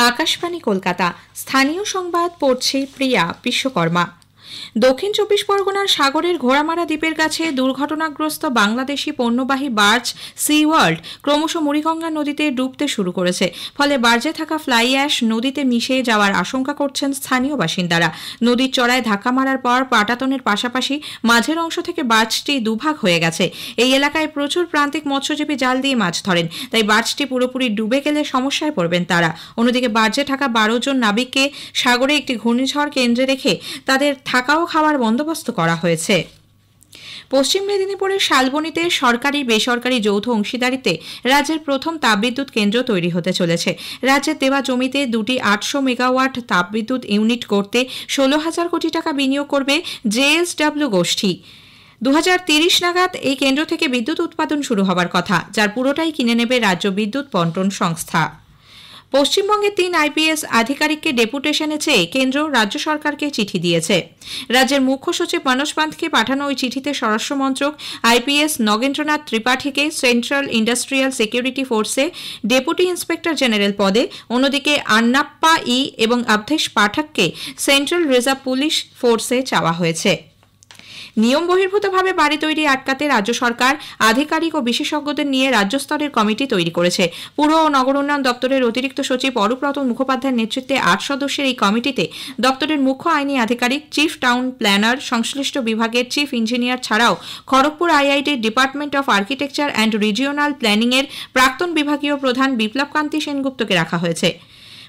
আকাশবাণী কলকাতা। স্থানীয় সংবাদ পড়ছে প্রিয়া বিশ্বকর্মা। দক্ষিণ ২৪ পরগনার সাগরের ঘোড়ামারা দ্বীপের কাছে দুর্ঘটনাগ্রস্ত বাংলাদেশি পণ্যবাহী বার্জ সি ওয়ার্ল্ড ক্রমশ মুড়িগঙ্গা নদীতে ডুবতে শুরু করেছে। ফলে বার্জে থাকা ফ্লাই অ্যাশ নদীতে মিশে যাওয়ার আশঙ্কা করছেন স্থানীয় বাসিন্দারা। নদীর চড়ায় ধাক্কা মারার পর পাটাতনের পাশাপাশি মাঝের অংশ থেকে বার্জটি দুভাগ হয়ে গেছে। এই এলাকায় প্রচুর প্রান্তিক মৎস্যজীবী জাল দিয়ে মাছ ধরেন, তাই বার্জটি পুরোপুরি ডুবে গেলে সমস্যায় পড়বেন তারা। অন্যদিকে বার্জে থাকা ১২ জন নাবিককে সাগরে একটি ঘূর্ণিঝড় কেন্দ্রে রেখে তাদের থাকা ও খাওয়ার বন্দোবস্ত করা হয়েছে। পশ্চিম মেদিনীপুরের শালবনীতে সরকারি বেসরকারি যৌথ অংশীদারিতে রাজ্যের প্রথম তাপবিদ্যুৎ কেন্দ্র তৈরি হতে চলেছে। রাজ্যের দেওয়া জমিতে দুটি ৮০০ মেগাওয়াট তাপবিদ্যুৎ ইউনিট করতে ১৬,০০০ কোটি টাকা বিনিয়োগ করবে জেএসডব্লিউ গোষ্ঠী। ২০৩০ নাগাদ এই কেন্দ্র থেকে বিদ্যুৎ উৎপাদন শুরু হবার কথা, যার পুরোটাই কিনে নেবে রাজ্য বিদ্যুৎ বন্টন সংস্থা। পশ্চিমবঙ্গের ৩ আইপিএস আধিকারিককে ডেপুটেশনে চেয়ে কেন্দ্র রাজ্য সরকারকে চিঠি দিয়েছে। রাজ্যের মুখ্য সচিব মনোজ পান্থকে পাঠানো ওই চিঠিতে স্বরাষ্ট্রমন্ত্রক আইপিএস নগেন্দ্রনাথ ত্রিপাঠীকে সেন্ট্রাল ইন্ডাস্ট্রিয়াল সিকিউরিটি ফোর্সে ডেপুটি ইন্সপেক্টর জেনারেল পদে, অন্যদিকে আন্নাপ্পা এবং অবধেশ পাঠককে সেন্ট্রাল রিজার্ভ পুলিশ ফোর্সে চাওয়া হয়েছে। নিয়ম বহির্ভূতভাবে বাড়ি তৈরি আটকাতে রাজ্য সরকার আধিকারিক ও বিশেষজ্ঞদের নিয়ে রাজ্য স্তরের কমিটি তৈরি করেছে। পুর ও নগর উন্নয়ন দপ্তরের অতিরিক্ত সচিব অরূপ রতন মুখোপাধ্যায়ের নেতৃত্বে ৮ সদস্যের এই কমিটিতে দপ্তরের মুখ্য আইনি আধিকারিক, চিফ টাউন প্ল্যানার, সংশ্লিষ্ট বিভাগের চিফ ইঞ্জিনিয়ার ছাড়াও খড়গপুর আইআইটির department of architecture and regional planning এর প্রাক্তন বিভাগীয় প্রধান বিপ্লব কান্তি সেনগুপ্তকে রাখা হয়েছে।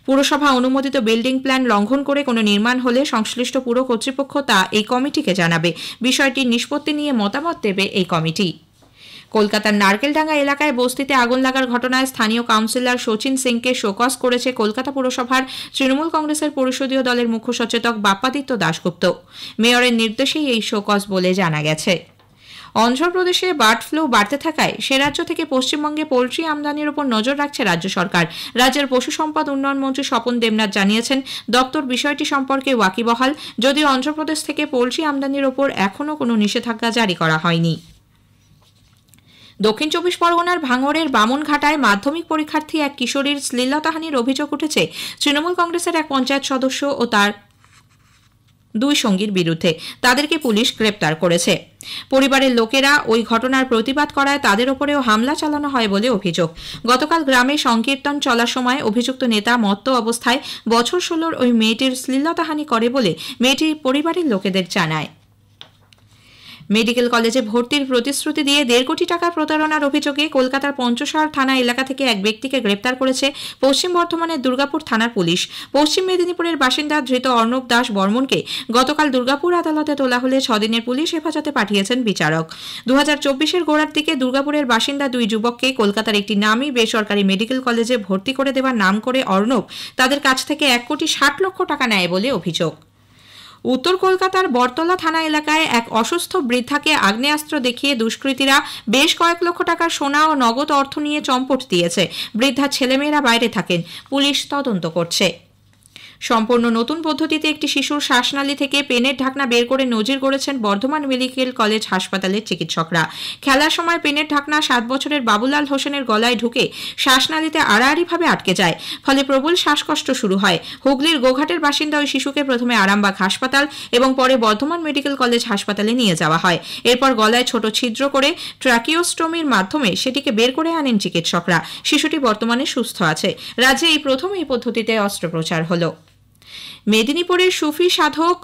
পুরসভা অনুমোদিত বিল্ডিং প্ল্যান লঙ্ঘন করে কোনো নির্মাণ হলে সংশ্লিষ্ট পুর কর্তৃপক্ষ তা এই কমিটিকে জানাবে। বিষয়টির নিষ্পত্তি নিয়ে মতামত দেবে এই কমিটি। কলকাতার নারকেলডাঙ্গা এলাকায় বস্তিতে আগুন লাগার ঘটনায় স্থানীয় কাউন্সিলর শচীন সিংকে শোকজ করেছে কলকাতা পুরসভার তৃণমূল কংগ্রেসের পরিষদীয় দলের মুখ্য সচেতক বাপ্পাদিত্য দাশগুপ্ত। মেয়রের নির্দেশেই এই শোকজ বলে জানা গেছে। অন্ধ্রপ্রদেশে বার্ড ফ্লু বাড়তে থাকায় সে রাজ্য থেকে পশ্চিমবঙ্গে পোল্ট্রি আমদানির উপর নজর রাখছে রাজ্য সরকার। রাজ্যের পশু সম্পদ উন্নয়ন মন্ত্রী স্বপন দেবনাথ জানিয়েছেন, দপ্তর বিষয়টি সম্পর্কে ওয়াকিবহাল, যদিও অন্ধ্রপ্রদেশ থেকে পোল্ট্রি আমদানির উপর এখনও কোনো নিষেধাজ্ঞা জারি করা হয়নি। দক্ষিণ ২৪ পরগনার ভাঙড়ের বামনঘাটায় মাধ্যমিক পরীক্ষার্থী এক কিশোরীর শ্লীলতাহানির অভিযোগ উঠেছে তৃণমূল কংগ্রেসের এক পঞ্চায়েত সদস্য ও তার ২ সঙ্গীর বিরুদ্ধে। তাদেরকে পুলিশ গ্রেপ্তার করেছে। পরিবারের লোকেরা ওই ঘটনার প্রতিবাদ করায় তাদের ওপরেও হামলা চালানো হয় বলে অভিযোগ। গতকাল গ্রামে সংকীর্তন চলার সময় অভিযুক্ত নেতা মত্ত অবস্থায় বছর ১৬ ওই মেয়েটির শ্লীলতাহানি করে বলে মেয়েটি পরিবারের লোকেদের জানায়। মেডিকেল কলেজে ভর্তির প্রতিশ্রুতি দিয়ে ১.৫ কোটি টাকার প্রতারণার অভিযোগে কলকাতার পঞ্চশহর থানা এলাকা থেকে এক ব্যক্তিকে গ্রেপ্তার করেছে পশ্চিম বর্ধমানের দুর্গাপুর থানার পুলিশ। পশ্চিম মেদিনীপুরের বাসিন্দা ধৃত অর্ণব দাস বর্মনকে গতকাল দুর্গাপুর আদালতে তোলা হলে ৬ দিনের পুলিশ হেফাজতে পাঠিয়েছেন বিচারক। ২০২৪-এর গোড়ার দিকে দুর্গাপুরের বাসিন্দা ২ যুবককে কলকাতার একটি নামী বেসরকারি মেডিকেল কলেজে ভর্তি করে দেওয়ার নাম করে অর্ণব তাদের কাছ থেকে ১,৬০,০০,০০০ টাকা নেয় বলে অভিযোগ। উত্তর কলকাতার বরতলা থানা এলাকায় এক অসুস্থ বৃদ্ধাকে আগ্নেয়াস্ত্র দেখিয়ে দুষ্কৃতীরা বেশ কয়েক লক্ষ টাকার সোনা ও নগদ অর্থ নিয়ে চম্পট দিয়েছে। বৃদ্ধার ছেলেমেয়েরা বাইরে থাকেন, পুলিশ তদন্ত করছে। সম্পূর্ণ নতুন পদ্ধতিতে একটি শিশুর শ্বাসনালী থেকে পেনের ঢাকনা বের করে নজির গড়েছেন বর্ধমান মেডিকেল কলেজ হাসপাতালের চিকিৎসকরা। খেলার সময় পেনের ঢাকনা ৭ বছরের বাবুলাল হোসেনের গলায় ঢুকে শ্বাসনালীতে আড়াআড়িভাবে আটকে যায়, ফলে প্রবল শ্বাসকষ্ট শুরু হয়। হুগলির গোঘাটের বাসিন্দা ওই শিশুকে প্রথমে আরামবাগ হাসপাতাল এবং পরে বর্ধমান মেডিকেল কলেজ হাসপাতালে নিয়ে যাওয়া হয়। এরপর গলায় ছোট ছিদ্র করে ট্র্যাকিওস্টোমির মাধ্যমে সেটিকে বের করে আনেন চিকিৎসকরা। শিশুটি বর্তমানে সুস্থ আছে। রাজ্যে এই প্রথম এই পদ্ধতিতে অস্ত্রোপচার হল। মেদিনীপুরের সুফি সাধক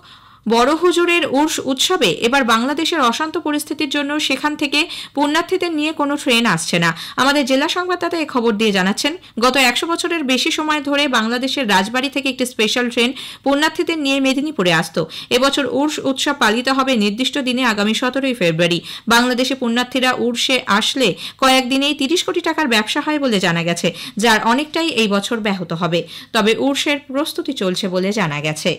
বড় হুজুরের উর্স উৎসবে এবার বাংলাদেশের অশান্ত পরিস্থিতির জন্য সেখান থেকে পুণ্যার্থীদের নিয়ে কোনো ট্রেন আসছে না। আমাদের জেলা সংবাদদাতা এই খবর দিয়ে জানাচ্ছেন, গত ১০০ বছরের বেশি সময় ধরে বাংলাদেশের রাজবাড়ী থেকে একটি স্পেশাল ট্রেন পুণ্যার্থীদের নিয়ে মেদিনীপুরে আসত। এবছর উর্স উৎসব পালিত হবে নির্দিষ্ট দিনে, আগামী ১৭ ফেব্রুয়ারি। বাংলাদেশে পুণ্যার্থীরা উর্সে আসলে কয়েকদিনেই ৩০ কোটি টাকার ব্যবসা হয় বলে জানা গেছে, যার অনেকটাই এই বছর ব্যাহত হবে। তবে উর্সের প্রস্তুতি চলছে বলে জানা গেছে।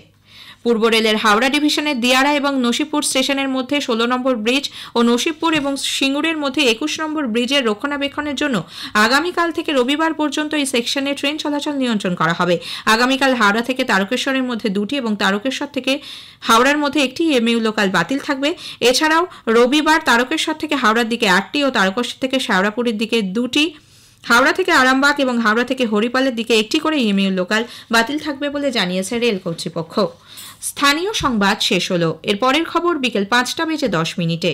পূর্ব রেলের হাওড়া ডিভিশনের দিয়ারা এবং নসিপুর স্টেশনের মধ্যে ১৬ নম্বর ব্রিজ ও নসিপুর এবং সিঙ্গুরের মধ্যে ২১ নম্বর ব্রিজের রক্ষণাবেক্ষণের জন্য আগামীকাল থেকে রবিবার পর্যন্ত এই সেকশনে ট্রেন চলাচল নিয়ন্ত্রণ করা হবে। আগামীকাল হাওড়া থেকে তারকেশ্বরের মধ্যে 2টি এবং তারকেশ্বর থেকে হাওড়ার মধ্যে 1টি এমইউ লোকাল বাতিল থাকবে। এছাড়াও রবিবার তারকেশ্বর থেকে হাওড়ার দিকে 8টি ও তারকেশ্বর থেকে শেওড়াপুরের দিকে 2টি হাওড়া থেকে আরামবাগ এবং হাওড়া থেকে হরিপালের দিকে একটি করে ইএমইউ লোকাল বাতিল থাকবে বলে জানিয়েছে রেল কর্তৃপক্ষ। স্থানীয় সংবাদ শেষ হলো। এর পরের খবর বিকেল 5টা বেজে 10 মিনিটে।